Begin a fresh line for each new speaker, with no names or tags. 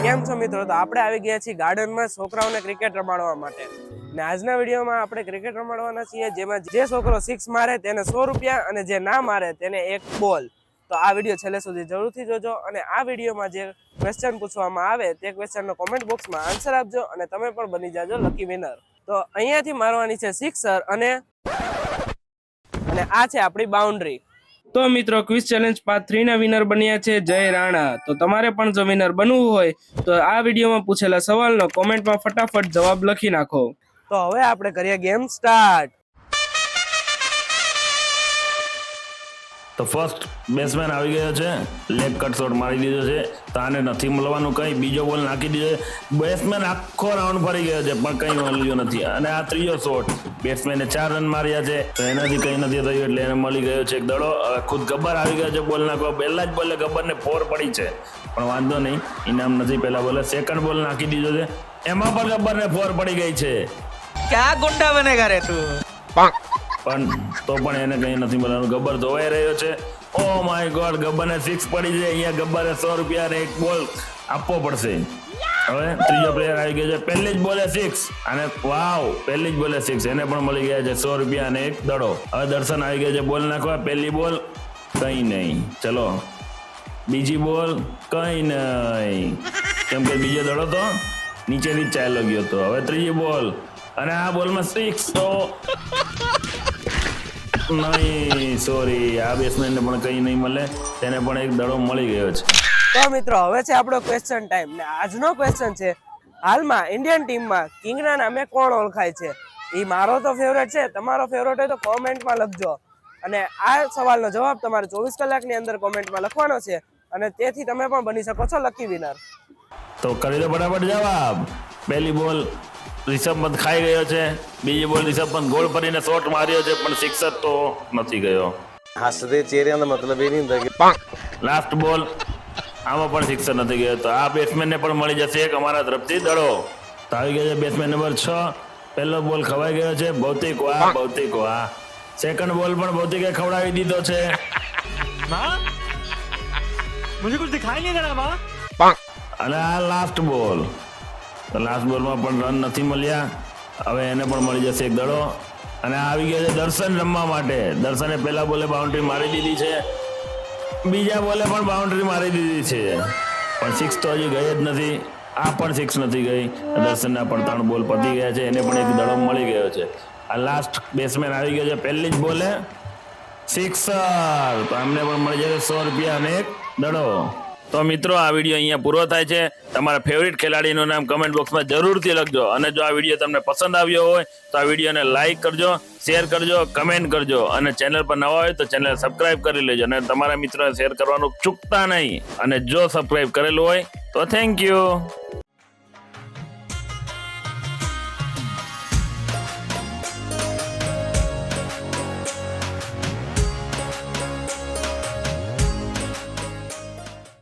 કેમ છો મિત્રો? તો આપણે આવી ગયા છીએ ગાર્ડનમાં છોકરાઓને ક્રિકેટ રમાડવા માટે. ને આજના વિડીયોમાં આપણે ક્રિકેટ રમાડવાના છીએ, જેમાં જે છોકરો 6 મારે તેને 100 રૂપિયા અને જે ના મારે તેને 1 બોલ. તો આ વિડીયો છેલ્લે સુધી જરૂરથી જોજો અને આ વિડીયોમાં જે ક્વેશ્ચન પૂછવામાં આવે તે ક્વેશ્ચનનો કોમેન્ટ બોક્સમાં આન્સર આપજો અને તમે પણ બની જાજો લકી વિનર. તો અહીંયાથી મારવાની છે સિક્સર અને આ છે આપણી બાઉન્ડ્રી. તો મિત્રો ક્વિઝ ચેલેન્જ પાર્ટ 3 ના વિનર બન્યા છે જય રાણા. તો તમારે પણ જો વિનર બનવું હોય તો આ વિડીયોમાં પૂછેલા સવાલનો કોમેન્ટમાં ફટાફટ જવાબ લખી નાખો. તો હવે આપણે કરીએ ગેમ સ્ટાર્ટ.
તો ફર્સ્ટ બેટ્સમેન આવી ગયો છે, લેગ કટ શોટ મારી દીધો છે, તો આને નથી મળવાનું કંઈ. બીજો બોલ નાખી દીધો છે, બેટ્સમેન આખો રાઉન્ડ ફરી ગયો છે પણ કંઈ મળ્યું નથી. અને આ ત્રીજો શોટ, બેટ્સમેને 4 રન માર્યા છે તો એનાથી કંઈ નથી થયું એટલે એને મળી ગયો છે એક દડો. હવે ખુદ ગબ્બર આવી ગયો છે બોલ નાખવા. પહેલા જ બોલે ગબ્બરને 4 પડી છે પણ વાંધો નહીં, ઇનામ નથી. પહેલા બોલે સેકન્ડ બોલ નાખી દીધો છે, એમાં પણ ગબ્બરને 4 પડી ગઈ છે.
ક્યાં ગુંડા બનેગા રે તું?
પણ તો પણ એને કંઈ નથી મળવાનું. ગબ્બર ધોવાઈ રહ્યો છે. ઓ માય ગોડ, ગબ્બરને 6 પડી છે. અહીંયા ગબ્બરે 100 રૂપિયા અને 1 બોલ આપવો પડશે. હવે ત્રીજો પ્લેયર આવી ગયો છે, પહેલી જ બોલે 6 અને વાવ, પહેલી જ બોલે 6, એને પણ મળી ગયા છે 100 રૂપિયા અને 1 દડો. હવે દર્શન આવી ગયો છે બોલ નાખવા. પહેલી બોલ કંઈ નહીં, ચલો બીજી બોલ કંઈ નહીં, કેમ કે બીજો દડો તો નીચેથી જ ચાલ્યો ગયો હતો. હવે ત્રીજી બોલ અને આ બોલમાં 6 તો નહીં, સોરી, આ બેટ્સમેનને પણ કંઈ નહીં મળે, તેને પણ 1 દડો મળી ગયો છે.
તો મિત્રો હવે છે આપણો ક્વેશ્ચન ટાઈમ ને આજનો ક્વેશ્ચન છે, હાલમાં ઇન્ડિયન ટીમમાં કિંગના નામે કોણ ઓળખાય છે? એ મારો તો ફેવરેટ છે, તમારો ફેવરેટ હોય તો કોમેન્ટમાં લખજો. અને આ સવાલનો જવાબ તમારે 24 કલાકની અંદર કોમેન્ટમાં લખવાનો છે અને તેથી તમે પણ બની શકો છો લકી વિનર.
તો કરી દો ફટાફટ જવાબ. પહેલી બોલ રિષભ પંત ખાઈ ગયો છે, બીજી બોલ રિષભ પંત ગોળ ફરીને શોટ માર્યો છે પણ સિક્સર તો નથી ગયો.
હસદે ચહેરા મતલબ એ નહીં થાય કે
લાસ્ટ બોલ, આમાં પણ સિક્સર નથી ગયો. તો આ બેટ્સમેનને પણ મળી જશે એક અમારા તરફથી દડો. તો આવી ગયો છે બેટ્સમેન નંબર 6. પહેલો બોલ ખવાઈ ગયો છે, ભૌતિક વાહ, ભૌતિક વાહ. સેકન્ડ બોલ પણ ભૌતિકે ખવડાવી દીધો છે.
मुझे कुछ दिखाई नहीं दे रहा माँ.
અને આ લાસ્ટ બોલ, તો લાસ્ટ બોલમાં પણ રન નથી મળ્યા. હવે એને પણ મળી જશે એક દડો. અને આવી ગયો છે દર્શન રમવા માટે. દર્શને પહેલા બોલે બાઉન્ડ્રી મારી દીધી છે, બીજા બોલે પણ બાઉન્ડ્રી મારી દીધી છે પણ 6 તો હજી ગઈ જ નથી. આ પણ 6 નથી ગઈ. દર્શનના પણ 3 બોલ પતી ગયા છે, એને પણ એક દડો મળી ગયો છે. આ લાસ્ટ બેટ્સમેન આવી ગયો છે, પહેલી જ બોલે સિક્સર, તો અમને પણ મળી જશે 100 રૂપિયા અને 1 દડો. તો મિત્રો આ વિડીયો અહીંયા પૂરો થાય છે. તમારા ફેવરિટ ખેલાડીનું નામ કમેન્ટ બોક્સમાં જરૂરથી લખજો. અને જો આ વિડીયો તમને પસંદ આવ્યો હોય તો આ વિડીયોને લાઇક કરજો, શેર કરજો, કમેન્ટ કરજો. અને ચેનલ પર નવા હોય તો ચેનલ સબસ્ક્રાઇબ કરી લેજો અને તમારા મિત્રોને શેર કરવાનું ચૂકતા નહીં. અને જો સબસ્ક્રાઇબ કરેલું હોય તો થેન્ક યુ.